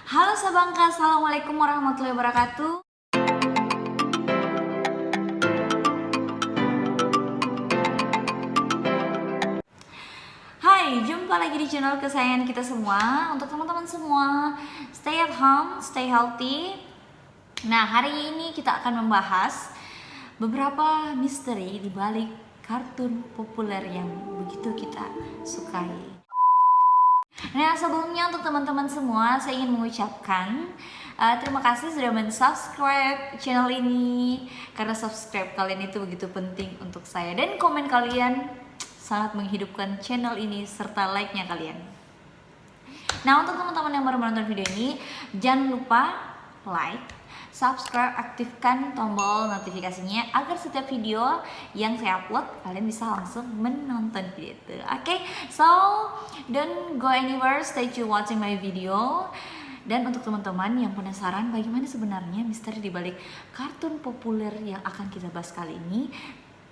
Halo Sabangka, Assalamualaikum warahmatullahi wabarakatuh. Hai, jumpa lagi di channel kesayangan kita semua. Untuk teman-teman semua, stay at home, stay healthy. Nah, hari ini kita akan membahas beberapa misteri di balik kartun populer yang begitu kita sukai. Nah, sebelumnya untuk teman-teman semua, saya ingin mengucapkan terima kasih sudah mensubscribe channel ini. Karena subscribe kalian itu begitu penting untuk saya, dan komen kalian sangat menghidupkan channel ini, serta like-nya kalian. Nah, untuk teman-teman yang baru menonton video ini, jangan lupa like, subscribe, aktifkan tombol notifikasinya agar setiap video yang saya upload kalian bisa langsung menonton video itu. Oke, so don't go anywhere, stay tune watching my video. Dan untuk teman-teman yang penasaran bagaimana sebenarnya misteri di balik kartun populer yang akan kita bahas kali ini,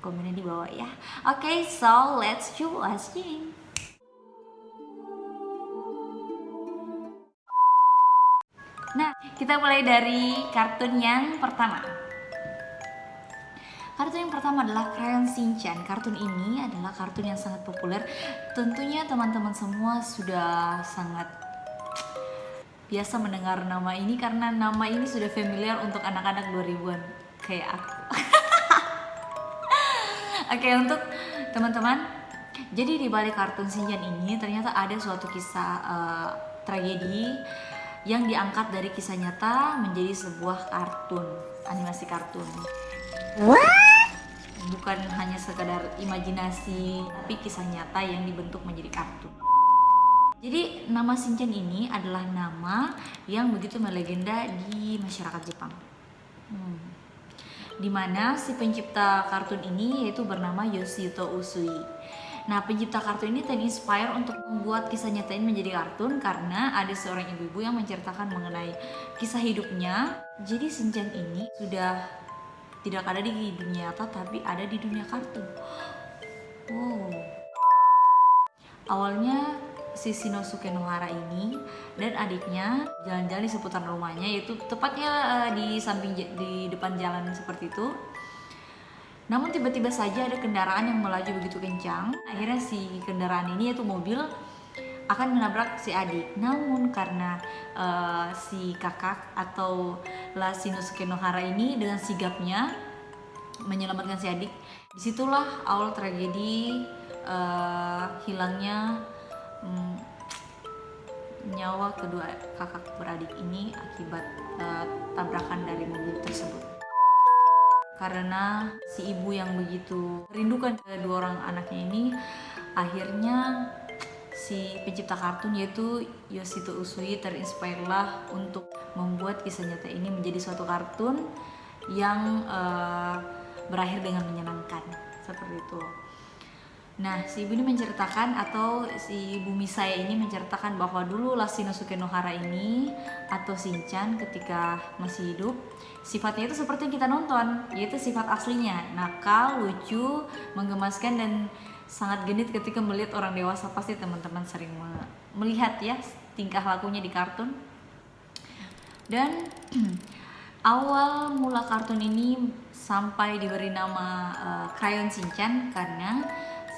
komennya di bawah ya. Oke, so let's watching. Nah, kita mulai dari kartun yang pertama. Kartun yang pertama adalah Crayon Shinchan. Kartun ini adalah kartun yang sangat populer. Tentunya teman-teman semua sudah sangat biasa mendengar nama ini karena nama ini sudah familiar untuk anak-anak 2000-an kayak aku. Oke, untuk teman-teman, jadi di balik kartun Shinchan ini ternyata ada suatu kisah tragedi yang diangkat dari kisah nyata menjadi sebuah kartun, animasi kartun. Bukan hanya sekedar imajinasi, tapi kisah nyata yang dibentuk menjadi kartun. Jadi nama Shinchan ini adalah nama yang begitu melegenda di masyarakat Jepang. Dimana si pencipta kartun ini yaitu bernama Yoshito Usui. Nah, pencipta kartun ini terinspire untuk membuat kisah nyata ini menjadi kartun karena ada seorang ibu-ibu yang menceritakan mengenai kisah hidupnya. Jadi Shinchan ini sudah tidak ada di dunia nyata tapi ada di dunia kartun. Wow. Awalnya si Shinosuke Nohara ini dan adiknya jalan-jalan di seputar rumahnya, yaitu tepatnya di depan jalan seperti itu. Namun tiba-tiba saja ada kendaraan yang melaju begitu kencang. Akhirnya si kendaraan ini, yaitu mobil, akan menabrak si adik. Namun karena si kakak atau Shinosuke Nohara ini dengan sigapnya menyelamatkan si adik, disitulah awal tragedi hilangnya nyawa kedua kakak beradik ini akibat tabrakan dari mobil tersebut. Karena si ibu yang begitu merindukan kedua orang anaknya ini, akhirnya si pencipta kartun yaitu Yoshito Usui terinspire lah untuk membuat kisah nyata ini menjadi suatu kartun yang berakhir dengan menyenangkan seperti itu. Nah, si ibu ini menceritakan, atau si bumi saya ini menceritakan bahwa dulu Shinosuke Nohara ini atau Shinchan ketika masih hidup, sifatnya itu seperti yang kita nonton, yaitu sifat aslinya, nakal, lucu, menggemaskan, dan sangat genit ketika melihat orang dewasa. Pasti teman-teman sering melihat ya tingkah lakunya di kartun. Dan awal mula kartun ini sampai diberi nama Crayon Shinchan karena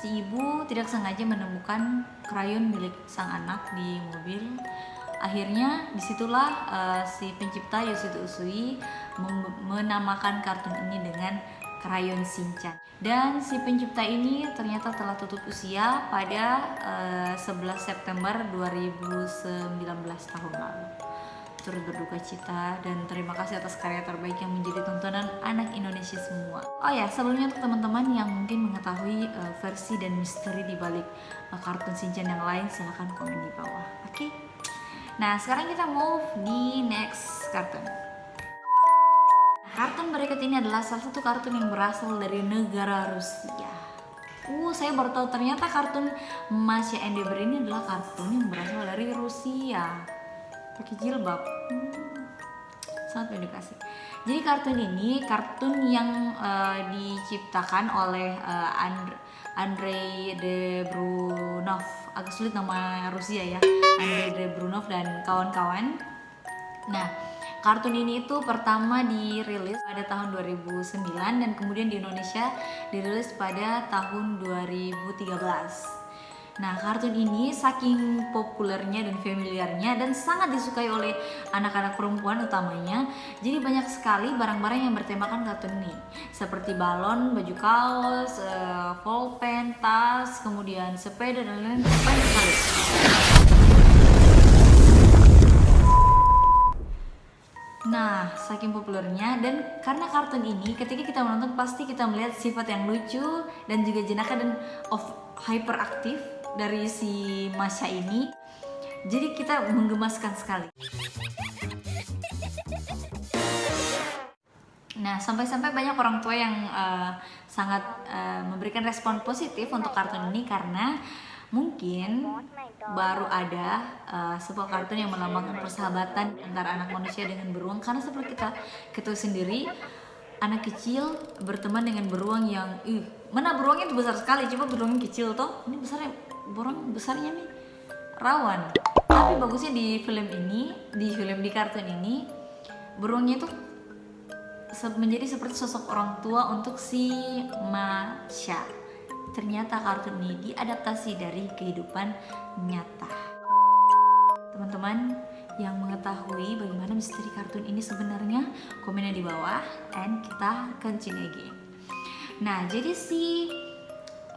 si ibu tidak sengaja menemukan krayon milik sang anak di mobil. Akhirnya disitulah si pencipta Yoshito Usui menamakan kartun ini dengan Crayon Shinchan. Dan si pencipta ini ternyata telah tutup usia pada 11 September 2019 tahun lalu. Turut berduka cita dan terima kasih atas karya terbaik yang menjadi tontonan anak Indonesia semua. Oh ya, sebelumnya untuk teman-teman yang mungkin mengetahui versi dan misteri di balik kartun Shinchan yang lain, silahkan komen di bawah. Oke? Nah, sekarang kita move di next kartun. Kartun berikut ini adalah salah satu kartun yang berasal dari negara Rusia. Saya baru tahu ternyata kartun Masya Endeavor ini adalah kartun yang berasal dari Rusia. Pakai jilbab, sangat mengedukasi. Jadi kartun ini kartun yang diciptakan oleh Andrei Debrunov. Agak sulit nama Rusia ya, Andrei Debrunov dan kawan-kawan. Nah, kartun ini itu pertama dirilis pada tahun 2009 dan kemudian di Indonesia dirilis pada tahun 2013. Nah, kartun ini saking populernya dan familiarnya dan sangat disukai oleh anak-anak perempuan utamanya, jadi banyak sekali barang-barang yang bertemakan kartun ini, seperti balon, baju kaos, pulpen, tas, kemudian sepeda dan lain-lain. Banyak sekali. Nah, saking populernya dan karena kartun ini ketika kita menonton pasti kita melihat sifat yang lucu dan juga jenaka dan hyperaktif dari si Masha ini. Jadi kita menggemaskan sekali. Nah, sampai-sampai banyak orang tua yang sangat memberikan respon positif untuk kartun ini karena mungkin baru ada sebuah kartun yang melambangkan persahabatan antara anak manusia dengan beruang. Karena seperti kita ketahui sendiri, anak kecil berteman dengan beruang yang mana beruangnya itu besar sekali, coba beruang kecil toh, ini besarnya, beruang besarnya nih rawan. Tapi bagusnya di kartun ini, beruangnya itu menjadi seperti sosok orang tua untuk si Masha. Ternyata kartun ini diadaptasi dari kehidupan nyata. Teman-teman yang mengetahui bagaimana misteri kartun ini sebenarnya, komennya di bawah and kita continue again. Nah, jadi si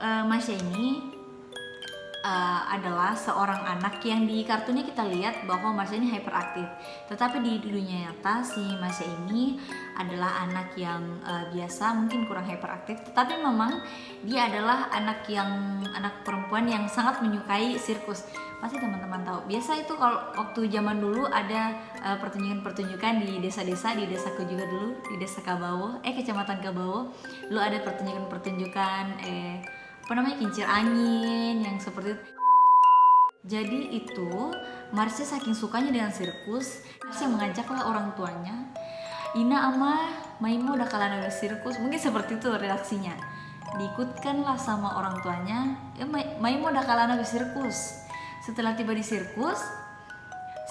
Masha ini adalah seorang anak yang di kartunnya kita lihat bahwa Masha ini hyperaktif. Tetapi di dunia nyata si Masha ini adalah anak yang biasa, mungkin kurang hyperaktif. Tetapi memang dia adalah anak perempuan yang sangat menyukai sirkus. Pasti teman-teman tahu. Biasa itu kalau waktu zaman dulu ada pertunjukan-pertunjukan di desa-desa, di desaku juga dulu, di desa Kabawo, kecamatan Kabawo, dulu ada pertunjukan-pertunjukan kincir angin yang seperti itu. Jadi itu Marsha saking sukanya dengan sirkus, Marsha mengajaklah orang tuanya, Ina ama Maimo udah kalah dari sirkus, mungkin seperti itu reaksinya. Diikutkanlah sama orang tuanya, Maimo udah kalah dari sirkus. Setelah tiba di sirkus,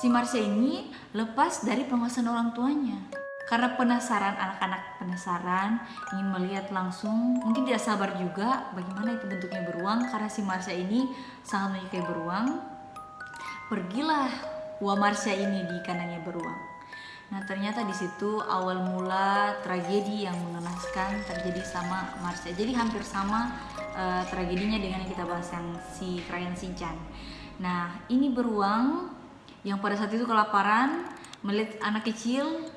si Marsha ini lepas dari pengawasan orang tuanya. Karena penasaran, anak-anak penasaran, ingin melihat langsung, mungkin tidak sabar juga bagaimana itu bentuknya beruang. Karena si Marsha ini sangat menyukai beruang, pergilah Marsha ini di kandangnya beruang. Nah, ternyata di situ awal mula tragedi yang mengenaskan terjadi sama Marsha. Jadi hampir sama tragedinya dengan yang kita bahas yang si Crayon Shinchan. Nah, ini beruang yang pada saat itu kelaparan, melihat anak kecil,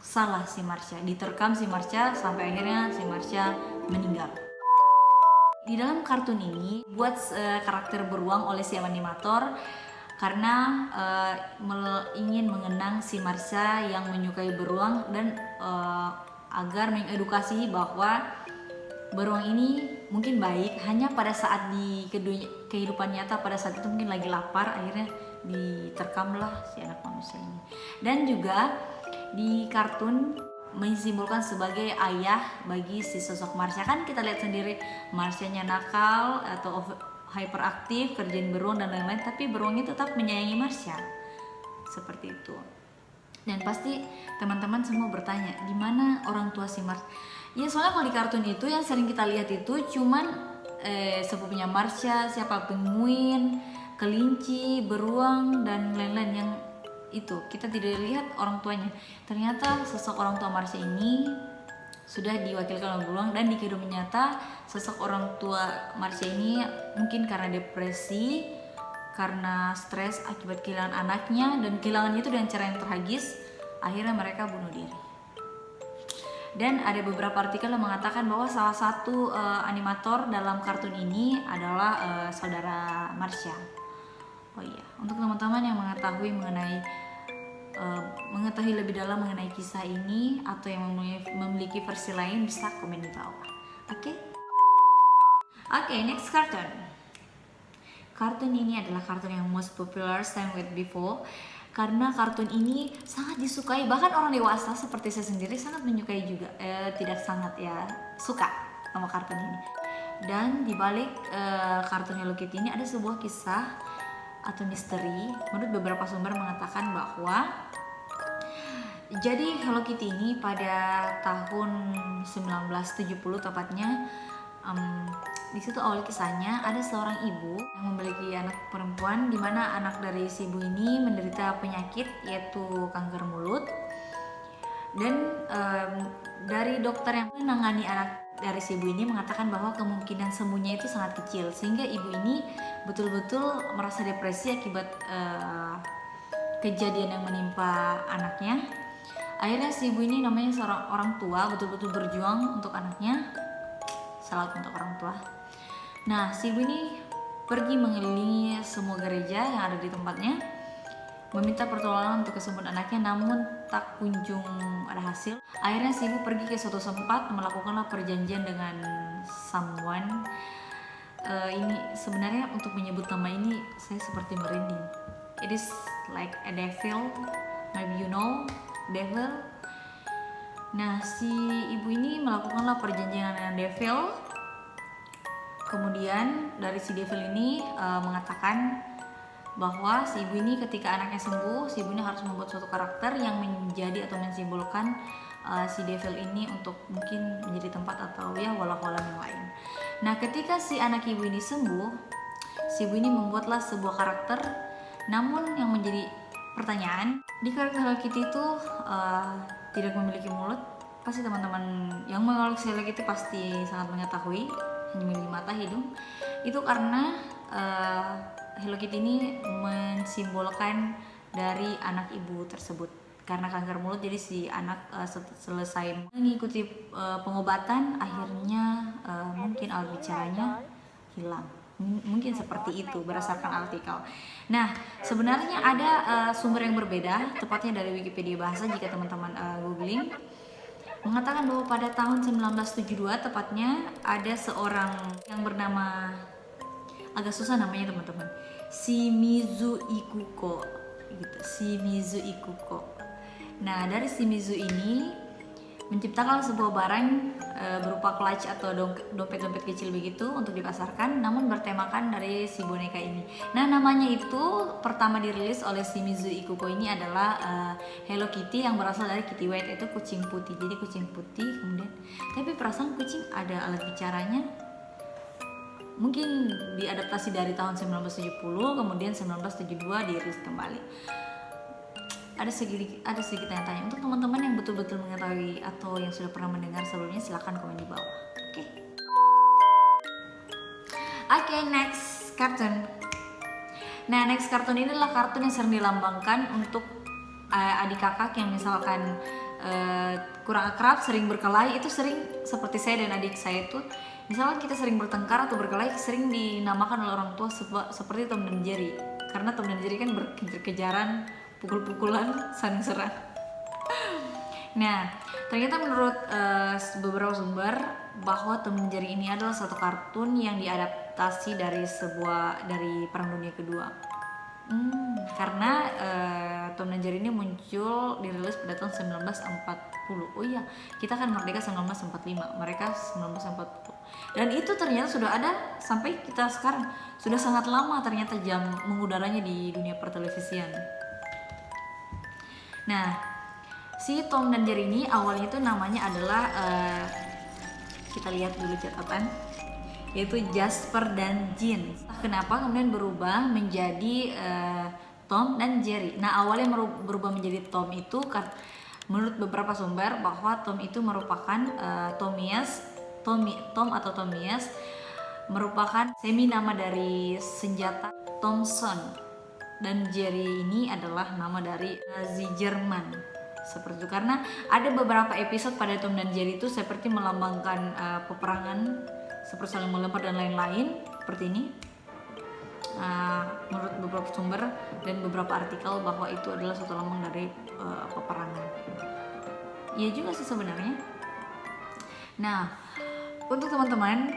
salah si Marsha, diterkam si Marsha sampai akhirnya si Marsha meninggal. Di dalam kartun ini buat karakter beruang oleh si animator karena ingin mengenang si Marsha yang menyukai beruang dan agar mengedukasi bahwa beruang ini mungkin baik, hanya pada saat di kehidupan nyata pada saat itu mungkin lagi lapar, akhirnya diterkamlah si anak manusia ini. Dan juga di kartun menyimpulkan sebagai ayah bagi si sosok Marsha. Kan kita lihat sendiri Marshanya nakal atau hyperaktif, kerjain beruang dan lain-lain, tapi beruangnya tetap menyayangi Marsha. Seperti itu. Dan pasti teman-teman semua bertanya, di mana orang tua si Marsha? Ya soalnya kalau di kartun itu yang sering kita lihat itu cuman sepupunya Marsha, siapa penguin, kelinci, beruang dan lain-lain yang itu kita tidak lihat orang tuanya. Ternyata sosok orang tua Marsha ini sudah diwakilkan oleh beruang, dan di kehidupan nyata sosok orang tua Marsha ini mungkin karena depresi, karena stres akibat kehilangan anaknya, dan kehilangannya itu dengan cara yang tragis, akhirnya mereka bunuh diri. Dan ada beberapa artikel yang mengatakan bahwa salah satu animator dalam kartun ini adalah saudara Marsha. Oh iya, untuk teman-teman yang mengetahui lebih dalam mengenai kisah ini atau yang memiliki versi lain bisa komen di bawah. Oke, next cartoon. Kartun ini adalah kartun yang most popular same with before karena kartun ini sangat disukai, bahkan orang dewasa seperti saya sendiri sangat menyukai juga, suka sama kartun ini. Dan di balik kartun Hello Kitty ini ada sebuah kisah atau misteri. Menurut beberapa sumber mengatakan bahwa jadi Hello Kitty ini pada tahun 1970 tepatnya, di situ awal kisahnya ada seorang ibu yang memiliki anak perempuan, di mana anak dari si ibu ini menderita penyakit yaitu kanker mulut. Dan dari dokter yang menangani anak dari si ibu ini mengatakan bahwa kemungkinan sembuhnya itu sangat kecil, sehingga ibu ini betul-betul merasa depresi akibat kejadian yang menimpa anaknya. Akhirnya si ibu ini, namanya seorang orang tua, betul-betul berjuang untuk anaknya. Salut untuk orang tua. Nah, si ibu ini pergi mengelilingi semua gereja yang ada di tempatnya, meminta pertolongan untuk kesembuhan anaknya, namun tak kunjung ada hasil. Akhirnya si ibu pergi ke suatu tempat, melakukanlah perjanjian dengan someone. Ini sebenarnya untuk menyebut nama ini saya seperti merinding. It is like a devil, maybe you know, devil. Nah, si ibu ini melakukanlah perjanjian dengan devil. Kemudian dari si devil ini mengatakan bahwa si ibu ini ketika anaknya sembuh, si ibu ini harus membuat suatu karakter yang menjadi atau mensimbolkan si devil ini untuk mungkin menjadi tempat atau ya walau-walau yang lain. Nah, ketika si anak ibu ini sembuh, si ibu ini membuatlah sebuah karakter. Namun yang menjadi pertanyaan, di karakter Hello Kitty itu tidak memiliki mulut. Pasti teman-teman yang mengoleksi Hello Kitty pasti sangat mengetahui, hanya memiliki mata, hidung. Itu karena Hello Kitty ini mensimbolkan dari anak ibu tersebut. Karena kanker mulut, jadi si anak selesai mengikuti pengobatan, akhirnya mungkin alat bicaranya hilang. Mungkin seperti itu berdasarkan artikel. Nah, sebenarnya ada sumber yang berbeda, tepatnya dari Wikipedia Bahasa jika teman-teman googling, mengatakan bahwa pada tahun 1972 tepatnya ada seorang yang bernama, agak susah namanya teman-teman, Shimizu Ikuko gitu, Shimizu Ikuko. Nah, dari Shimizu ini menciptakan sebuah barang berupa clutch atau dompet-dompet kecil begitu untuk dipasarkan, namun bertemakan dari si boneka ini. Nah, namanya itu pertama dirilis oleh Shimizu Ikuko ini adalah Hello Kitty, yang berasal dari Kitty White, itu kucing putih. Jadi kucing putih, kemudian tapi perasaan kucing ada alat bicaranya. Mungkin diadaptasi dari tahun 1970, kemudian 1972 dirilis kembali. Ada sedikit tanya-tanya untuk teman-teman yang betul-betul mengetahui atau yang sudah pernah mendengar sebelumnya, silahkan komen di bawah. Oke, next kartun. Nah, next kartun ini adalah kartun yang sering dilambangkan untuk adik kakak yang misalkan kurang akrab, sering berkelahi. Itu sering seperti saya dan adik saya itu, misalkan kita sering bertengkar atau berkelahi, sering dinamakan oleh orang tua seperti Tom dan Jerry. Karena Tom dan Jerry kan berkejar-kejaran, pukul-pukulan, saling serang. Nah, ternyata menurut beberapa sumber bahwa Tom dan Jerry ini adalah satu kartun yang diadaptasi dari Perang Dunia Kedua. Karena Tom dan Jerry ini dirilis pada tahun 1940. Oh iya, kita kan merdeka 1945, mereka 1940. Dan itu ternyata sudah ada sampai kita sekarang. Sudah sangat lama ternyata jam mengudaranya di dunia pertelevisian. Nah, si Tom dan Jerry ini awalnya itu namanya adalah kita lihat dulu catatan, yaitu Jasper dan Jean. Kenapa kemudian berubah menjadi Tom dan Jerry? Nah, awalnya berubah menjadi Tom itu menurut beberapa sumber bahwa Tom itu merupakan Tom atau Tomias merupakan semi nama dari senjata Thompson. Dan Jerry ini adalah nama dari Nazi Jerman, seperti itu. Karena ada beberapa episode pada Tom dan Jerry itu seperti melambangkan peperangan, seperti saling melempar dan lain-lain seperti ini. Menurut beberapa sumber dan beberapa artikel bahwa itu adalah suatu lambang dari peperangan. Iya juga sih sebenarnya. Nah, untuk teman-teman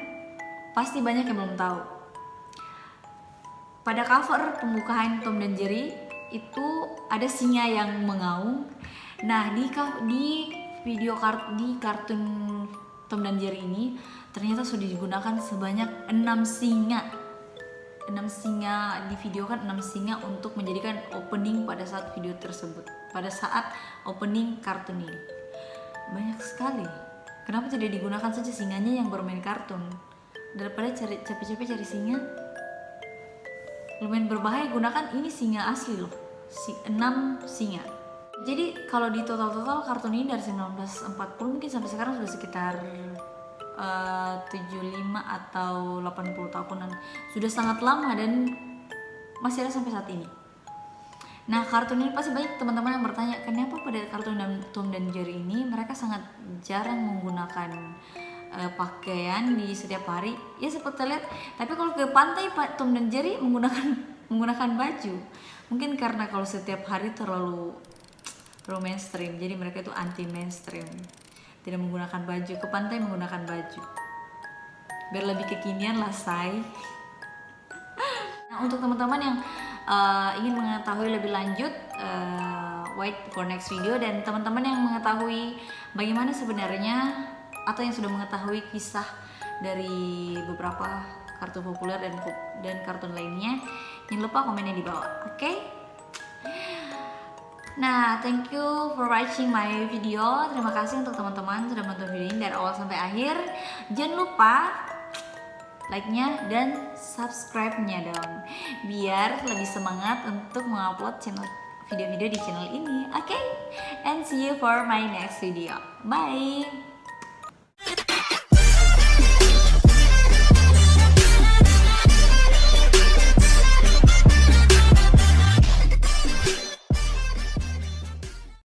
pasti banyak yang belum tahu. Pada cover pembukaan Tom dan Jerry itu ada singa yang mengaum. Nah, di kartun Tom dan Jerry ini ternyata sudah digunakan sebanyak 6 singa. 6 singa divideokan 6 singa untuk menjadikan opening pada saat video tersebut, pada saat opening kartun ini. Banyak sekali. Kenapa tidak digunakan saja singanya yang bermain kartun daripada capek-capek cari singa? Lumayan berbahaya, gunakan ini singa asli loh, 6 singa. Jadi kalau di total kartun ini dari 1940 mungkin sampai sekarang sudah sekitar 75 atau 80 tahunan. Sudah sangat lama dan masih ada sampai saat ini. Nah, kartun ini pasti banyak teman-teman yang bertanya, kenapa pada kartun Tom dan Jerry ini mereka sangat jarang menggunakan pakaian di setiap hari. Ya seperti lihat, tapi kalau ke pantai Pak Tom dan Jerry menggunakan baju. Mungkin karena kalau setiap hari terlalu mainstream, jadi mereka itu anti mainstream, tidak menggunakan baju. Ke pantai menggunakan baju biar lebih kekinian lah, say. Nah, untuk teman-teman yang ingin mengetahui lebih lanjut, wait for next video. Dan teman-teman yang mengetahui bagaimana sebenarnya atau yang sudah mengetahui kisah dari beberapa kartun populer dan kartun lainnya, jangan lupa komennya di bawah, oke? Nah, thank you for watching my video. Terima kasih untuk teman-teman sudah menonton video ini dari awal sampai akhir. Jangan lupa like-nya dan subscribe-nya dong, biar lebih semangat untuk mengupload video-video di channel ini. Oke? And see you for my next video. Bye!